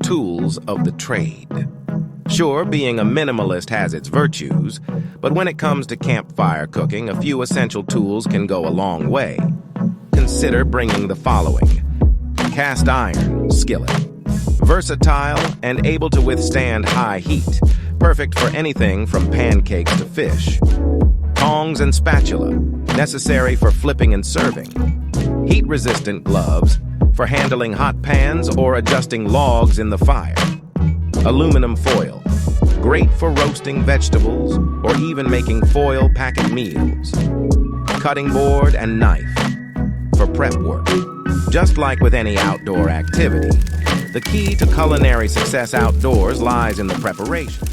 tools of the trade. Sure, being a minimalist has its virtues, but when it comes to campfire cooking, a few essential tools can go a long way. Consider bringing the following: cast iron skillet, versatile and able to withstand high heat, perfect for anything from pancakes to fish. Tongs and spatula, necessary for flipping and serving. Heat-resistant gloves, for handling hot pans or adjusting logs in the fire. Aluminum foil, great for roasting vegetables or even making foil packet meals. Cutting board and knife, for prep work. Just like with any outdoor activity, the key to culinary success outdoors lies in the preparation.